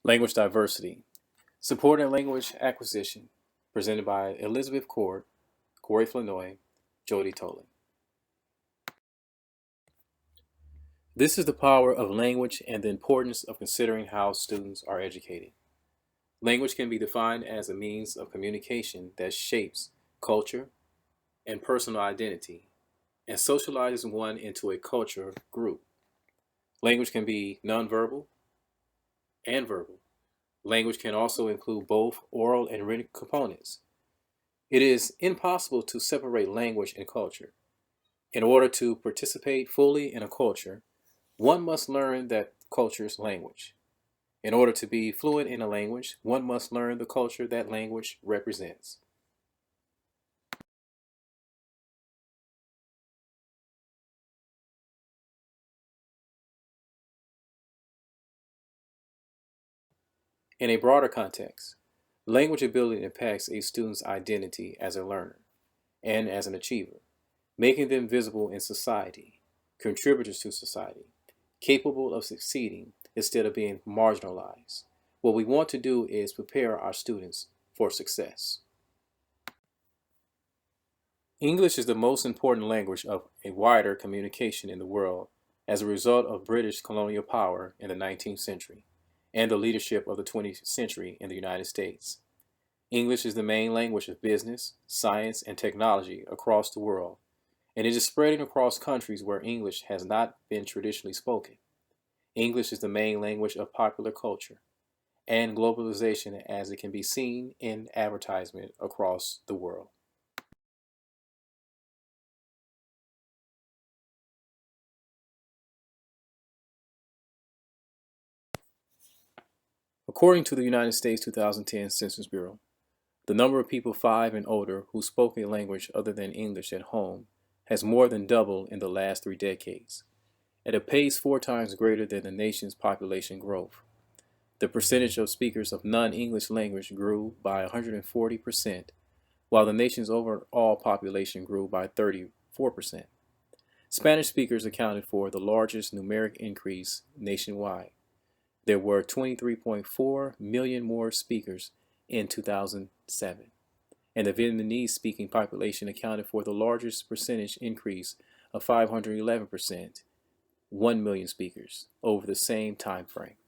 Language diversity. Supporting language acquisition. Presented by Elizabeth Cord, Corey Flanoy, Jody Tolan. This is the power of language and the importance of considering how students are educated. Language can be defined as a means of communication that shapes culture and personal identity and socializes one into a culture group. Language can be nonverbal and verbal. Language can also include both oral and written components. It is impossible to separate language and culture. In order to participate fully in a culture, one must learn that culture's language. In order to be fluent in a language, one must learn the culture that language represents. In a broader context, language ability impacts a student's identity as a learner and as an achiever, making them visible in society, contributors to society, capable of succeeding instead of being marginalized. What we want to do is prepare our students for success. English is the most important language of a wider communication in the world as a result of British colonial power in the 19th century and the leadership of the 20th century in the United States. English is the main language of business, science, and technology across the world, and it is spreading across countries where English has not been traditionally spoken. English is the main language of popular culture and globalization as it can be seen in advertisement across the world. According to the United States 2010 Census Bureau, the number of people 5 and older who spoke a language other than English at home has more than doubled in the last 3 decades, at a pace 4 times greater than the nation's population growth. The percentage of speakers of non-English language grew by 140%, while the nation's overall population grew by 34%. Spanish speakers accounted for the largest numeric increase nationwide. There were 23.4 million more speakers in 2007, and the Vietnamese speaking population accounted for the largest percentage increase of 511%, 1 million speakers, over the same time frame.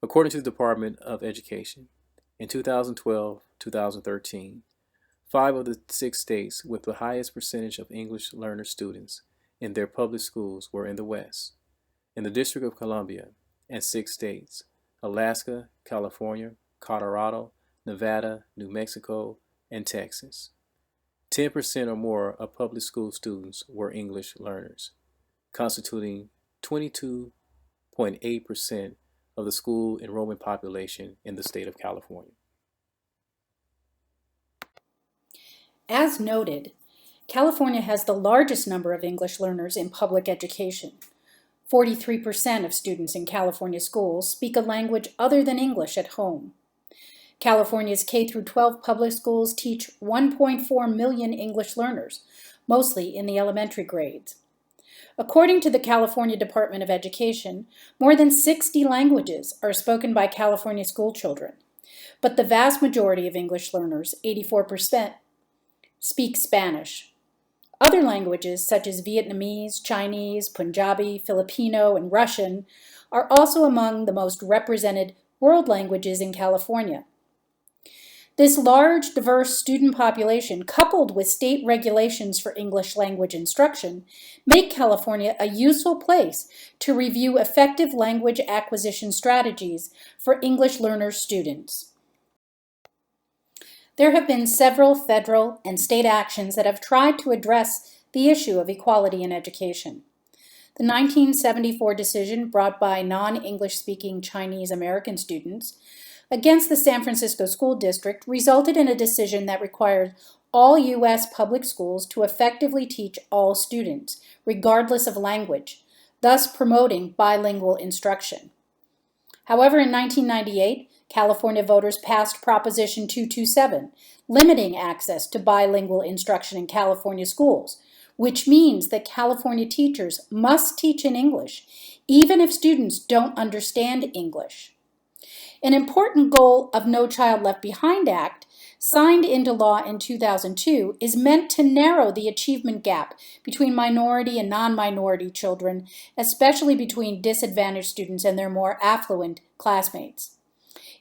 According to the Department of Education, in 2012-2013, 5 of the 6 states with the highest percentage of English learner students in their public schools were in the West, in the District of Columbia, and 6 states, Alaska, California, Colorado, Nevada, New Mexico, and Texas. 10% or more of public school students were English learners, constituting 22.8% of the school enrollment population in the state of California. As noted, California has the largest number of English learners in public education. 43% of students in California schools speak a language other than English at home. California's K-12 public schools teach 1.4 million English learners, mostly in the elementary grades. According to the California Department of Education, more than 60 languages are spoken by California school children, but the vast majority of English learners, 84%, speak Spanish. Other languages such as Vietnamese, Chinese, Punjabi, Filipino, and Russian are also among the most represented world languages in California. This large, diverse student population, coupled with state regulations for English language instruction, make California a useful place to review effective language acquisition strategies for English learner students. There have been several federal and state actions that have tried to address the issue of equality in education. The 1974 decision brought by non-English speaking Chinese American students against the San Francisco School District resulted in a decision that required all U.S. public schools to effectively teach all students, regardless of language, thus promoting bilingual instruction. However, in 1998, California voters passed Proposition 227, limiting access to bilingual instruction in California schools, which means that California teachers must teach in English, even if students don't understand English. An important goal of No Child Left Behind Act, signed into law in 2002, is meant to narrow the achievement gap between minority and non-minority children, especially between disadvantaged students and their more affluent classmates.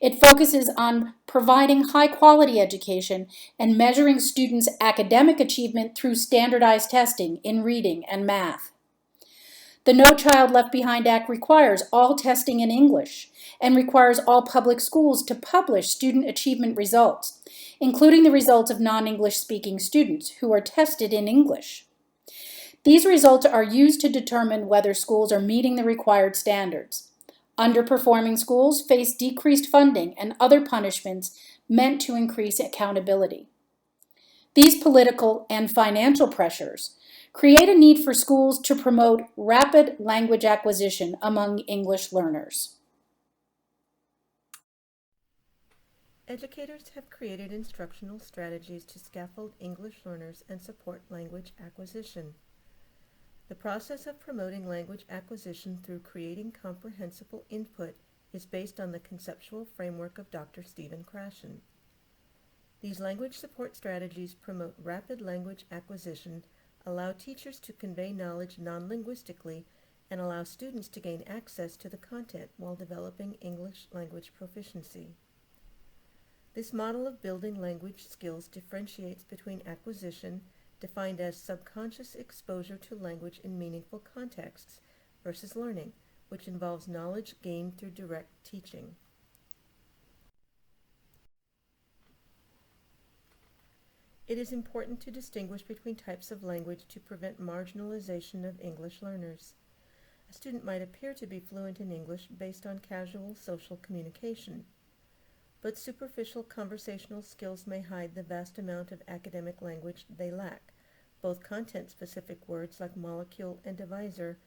It focuses on providing high-quality education and measuring students' academic achievement through standardized testing in reading and math. The No Child Left Behind Act requires all testing in English and requires all public schools to publish student achievement results, including the results of non-English speaking students who are tested in English. These results are used to determine whether schools are meeting the required standards. Underperforming schools face decreased funding and other punishments meant to increase accountability. These political and financial pressures create a need for schools to promote rapid language acquisition among English learners. Educators have created instructional strategies to scaffold English learners and support language acquisition. The process of promoting language acquisition through creating comprehensible input is based on the conceptual framework of Dr. Stephen Krashen. These language support strategies promote rapid language acquisition, allow teachers to convey knowledge non-linguistically, and allow students to gain access to the content while developing English language proficiency. This model of building language skills differentiates between acquisition, defined as subconscious exposure to language in meaningful contexts, versus learning, which involves knowledge gained through direct teaching. It is important to distinguish between types of language to prevent marginalization of English learners. A student might appear to be fluent in English based on casual social communication, but superficial conversational skills may hide the vast amount of academic language they lack, both content-specific words like molecule and divisor,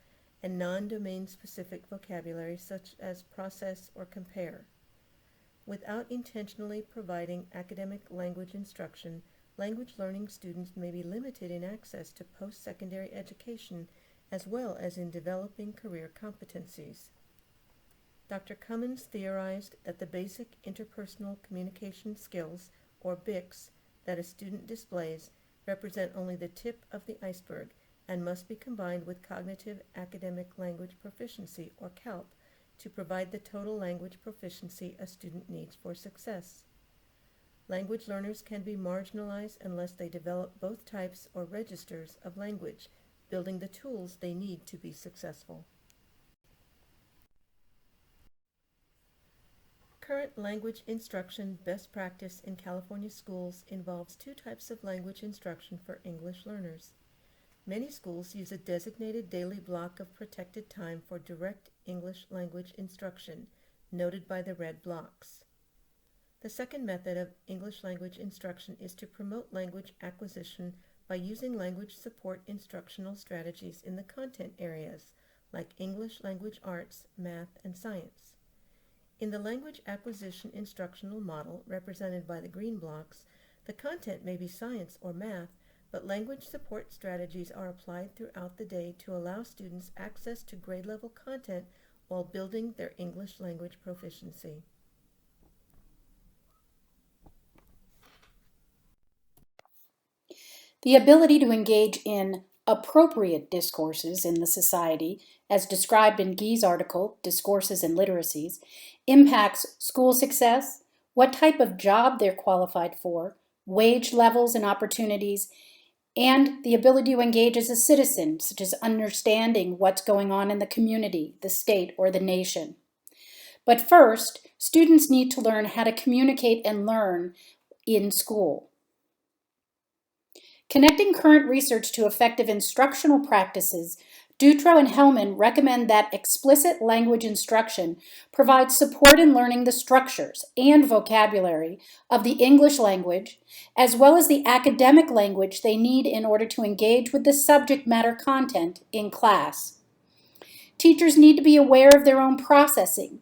and non-domain specific vocabulary such as process or compare. Without intentionally providing academic language instruction, language learning students may be limited in access to post-secondary education as well as in developing career competencies. Dr. Cummins theorized that the basic interpersonal communication skills, or BICS, that a student displays represent only the tip of the iceberg and must be combined with cognitive academic language proficiency, or CALP, to provide the total language proficiency a student needs for success. Language learners can be marginalized unless they develop both types or registers of language, building the tools they need to be successful. Current language instruction best practice in California schools involves two types of language instruction for English learners. Many schools use a designated daily block of protected time for direct English language instruction, noted by the red blocks. The second method of English language instruction is to promote language acquisition by using language support instructional strategies in the content areas, like English language arts, math, and science. In the language acquisition instructional model, represented by the green blocks, the content may be science or math, but language support strategies are applied throughout the day to allow students access to grade-level content while building their English language proficiency. The ability to engage in appropriate discourses in the society, as described in Guy's article, Discourses and Literacies, impacts school success, what type of job they're qualified for, wage levels and opportunities, and the ability to engage as a citizen, such as understanding what's going on in the community, the state, or the nation. But first, students need to learn how to communicate and learn in school. Connecting current research to effective instructional practices, Dutrow and Hellman recommend that explicit language instruction provides support in learning the structures and vocabulary of the English language, as well as the academic language they need in order to engage with the subject matter content in class. Teachers need to be aware of their own processing,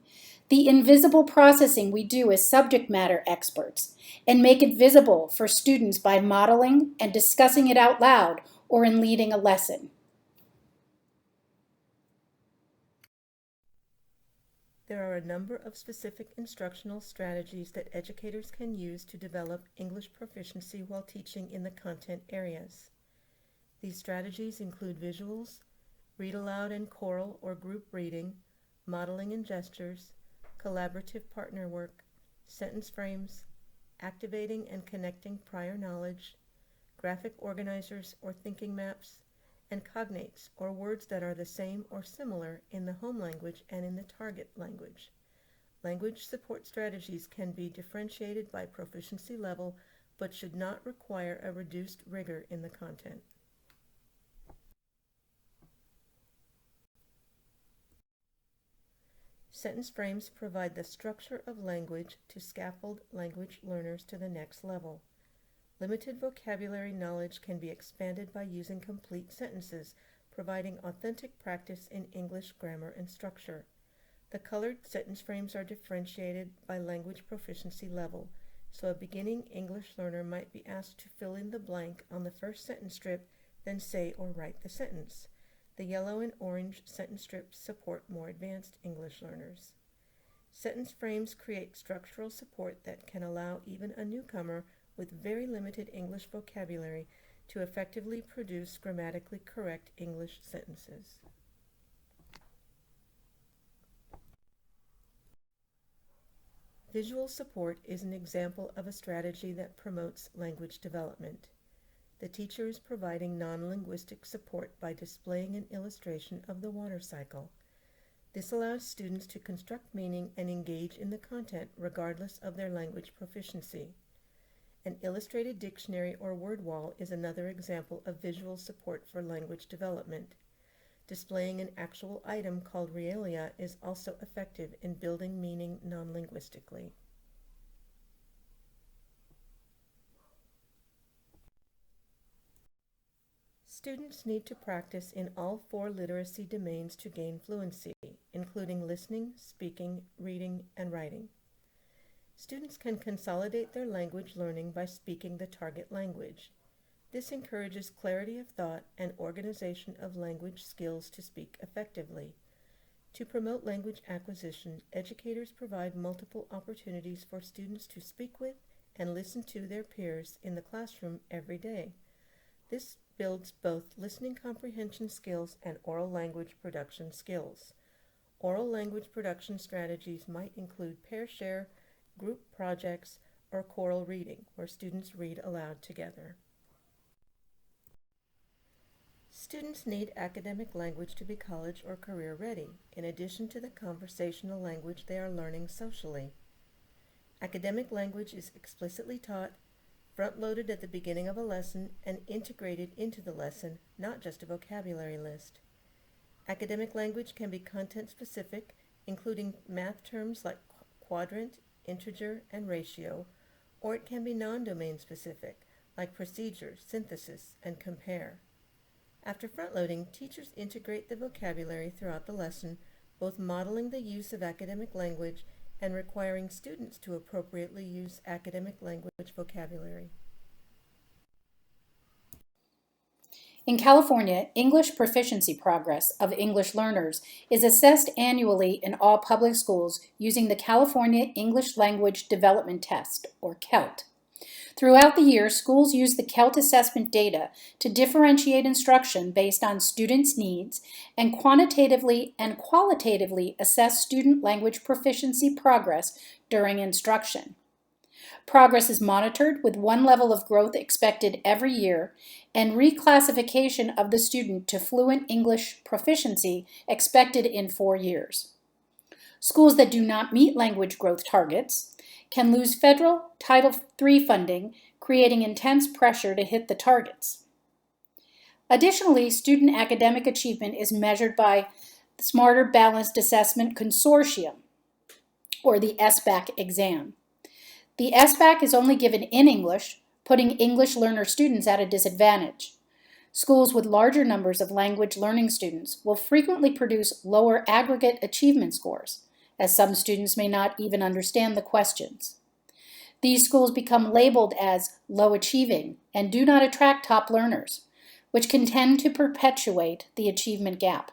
the invisible processing we do as subject matter experts, and make it visible for students by modeling and discussing it out loud or in leading a lesson. There are a number of specific instructional strategies that educators can use to develop English proficiency while teaching in the content areas. These strategies include visuals, read aloud and choral or group reading, modeling and gestures, collaborative partner work, sentence frames, activating and connecting prior knowledge, graphic organizers or thinking maps, and cognates, or words that are the same or similar in the home language and in the target language. Language support strategies can be differentiated by proficiency level, but should not require a reduced rigor in the content. Sentence frames provide the structure of language to scaffold language learners to the next level. Limited vocabulary knowledge can be expanded by using complete sentences, providing authentic practice in English grammar and structure. The colored sentence frames are differentiated by language proficiency level, so a beginning English learner might be asked to fill in the blank on the first sentence strip, then say or write the sentence. The yellow and orange sentence strips support more advanced English learners. Sentence frames create structural support that can allow even a newcomer with very limited English vocabulary to effectively produce grammatically correct English sentences. Visual support is an example of a strategy that promotes language development. The teacher is providing non-linguistic support by displaying an illustration of the water cycle. This allows students to construct meaning and engage in the content regardless of their language proficiency. An illustrated dictionary or word wall is another example of visual support for language development. Displaying an actual item called realia is also effective in building meaning non-linguistically. Students need to practice in all 4 literacy domains to gain fluency, including listening, speaking, reading, and writing. Students can consolidate their language learning by speaking the target language. This encourages clarity of thought and organization of language skills to speak effectively. To promote language acquisition, educators provide multiple opportunities for students to speak with and listen to their peers in the classroom every day. This builds both listening comprehension skills and oral language production skills. Oral language production strategies might include pair share, group projects, or choral reading, where students read aloud together. Students need academic language to be college or career ready, in addition to the conversational language they are learning socially. Academic language is explicitly taught, front-loaded at the beginning of a lesson, and integrated into the lesson, not just a vocabulary list. Academic language can be content-specific, including math terms like quadrant, integer, and ratio, or it can be non-domain specific, like procedure, synthesis, and compare. After front-loading, teachers integrate the vocabulary throughout the lesson, both modeling the use of academic language and requiring students to appropriately use academic language vocabulary. In California, English proficiency progress of English learners is assessed annually in all public schools using the California English Language Development Test, or CELT. Throughout the year, schools use the CELT assessment data to differentiate instruction based on students' needs and quantitatively and qualitatively assess student language proficiency progress during instruction. Progress is monitored with one level of growth expected every year and reclassification of the student to fluent English proficiency expected in 4 years. Schools that do not meet language growth targets can lose federal Title III funding, creating intense pressure to hit the targets. Additionally, student academic achievement is measured by the Smarter Balanced Assessment Consortium, or the SBAC exam. The SBAC is only given in English, putting English learner students at a disadvantage. Schools with larger numbers of language learning students will frequently produce lower aggregate achievement scores, as some students may not even understand the questions. These schools become labeled as low achieving and do not attract top learners. which can tend to perpetuate the achievement gap.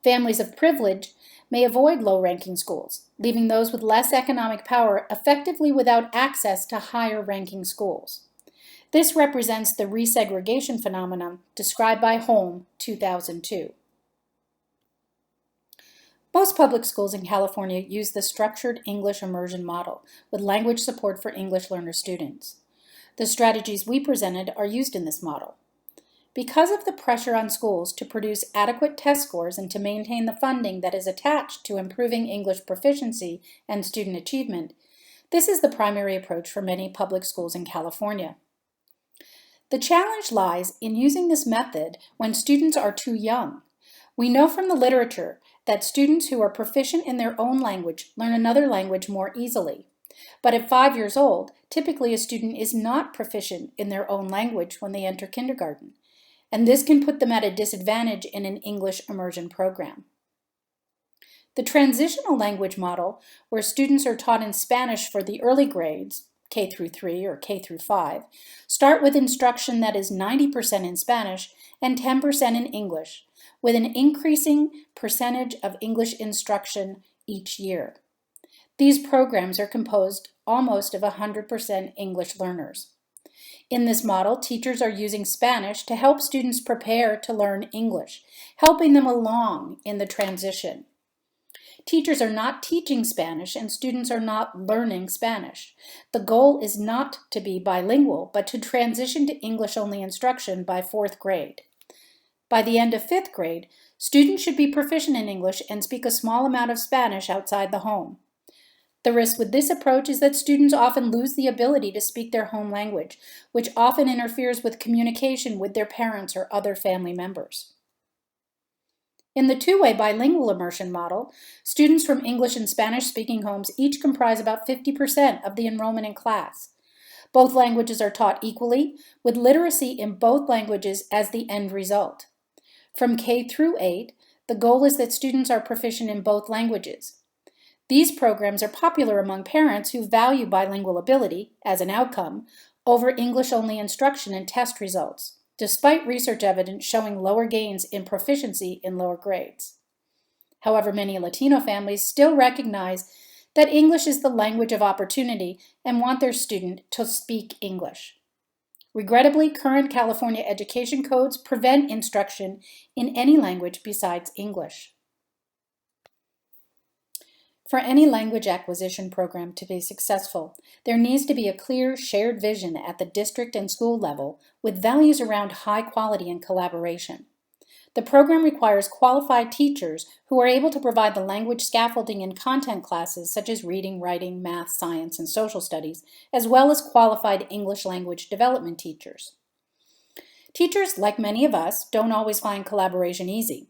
Families of privilege may avoid low-ranking schools, leaving those with less economic power effectively without access to higher-ranking schools. This represents the resegregation phenomenon described by Holm, 2002. Most public schools in California use the structured English immersion model with language support for English learner students. The strategies we presented are used in this model. Because of the pressure on schools to produce adequate test scores and to maintain the funding that is attached to improving English proficiency and student achievement, this is the primary approach for many public schools in California. The challenge lies in using this method when students are too young. We know from the literature that students who are proficient in their own language learn another language more easily. But at 5 years old, typically a student is not proficient in their own language when they enter kindergarten, and this can put them at a disadvantage in an English immersion program. The transitional language model, where students are taught in Spanish for the early grades, K through 3 or K through 5, start with instruction that is 90% in Spanish and 10% in English, with an increasing percentage of English instruction each year. These programs are composed almost of 100% English learners. In this model, teachers are using Spanish to help students prepare to learn English, helping them along in the transition. Teachers are not teaching Spanish and students are not learning Spanish. The goal is not to be bilingual, but to transition to English-only instruction by 4th grade. By the end of 5th grade, students should be proficient in English and speak a small amount of Spanish outside the home. The risk with this approach is that students often lose the ability to speak their home language, which often interferes with communication with their parents or other family members. In the two-way bilingual immersion model, students from English and Spanish-speaking homes each comprise about 50% of the enrollment in class. Both languages are taught equally, with literacy in both languages as the end result. From K through 8, the goal is that students are proficient in both languages. These programs are popular among parents who value bilingual ability, as an outcome, over English-only instruction and test results, despite research evidence showing lower gains in proficiency in lower grades. However, many Latino families still recognize that English is the language of opportunity and want their student to speak English. Regrettably, current California education codes prevent instruction in any language besides English. For any language acquisition program to be successful, there needs to be a clear shared vision at the district and school level with values around high quality and collaboration. The program requires qualified teachers who are able to provide the language scaffolding in content classes such as reading, writing, math, science, and social studies, as well as qualified English language development teachers. Teachers, like many of us, don't always find collaboration easy.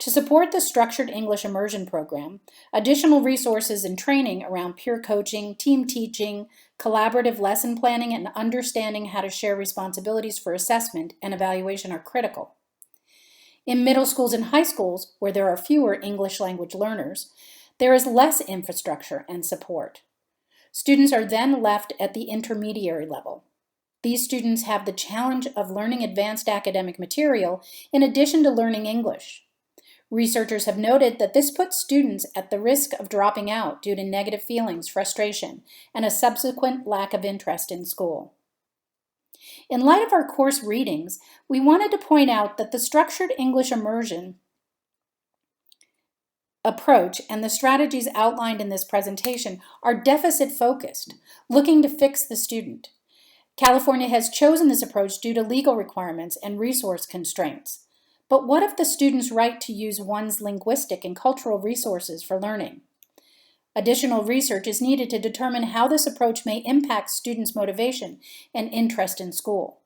To support the structured English immersion program, additional resources and training around peer coaching, team teaching, collaborative lesson planning, and understanding how to share responsibilities for assessment and evaluation are critical. In middle schools and high schools, where there are fewer English language learners, there is less infrastructure and support. Students are then left at the intermediary level. These students have the challenge of learning advanced academic material in addition to learning English. Researchers have noted that this puts students at the risk of dropping out due to negative feelings, frustration, and a subsequent lack of interest in school. In light of our course readings, we wanted to point out that the structured English immersion approach and the strategies outlined in this presentation are deficit-focused, looking to fix the student. California has chosen this approach due to legal requirements and resource constraints. But what if the student's right to use one's linguistic and cultural resources for learning? Additional research is needed to determine how this approach may impact students' motivation and interest in school.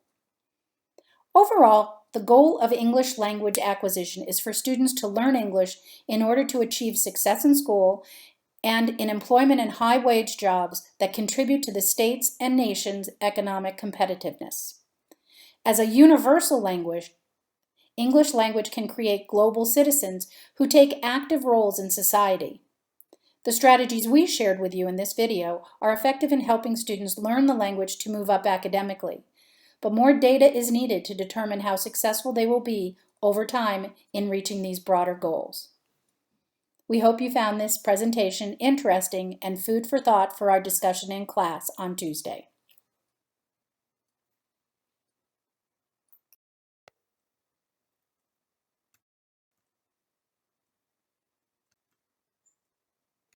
Overall, the goal of English language acquisition is for students to learn English in order to achieve success in school and in employment in high-wage jobs that contribute to the state's and nation's economic competitiveness. As a universal language, English language can create global citizens who take active roles in society. The strategies we shared with you in this video are effective in helping students learn the language to move up academically, but more data is needed to determine how successful they will be over time in reaching these broader goals. We hope you found this presentation interesting and food for thought for our discussion in class on Tuesday.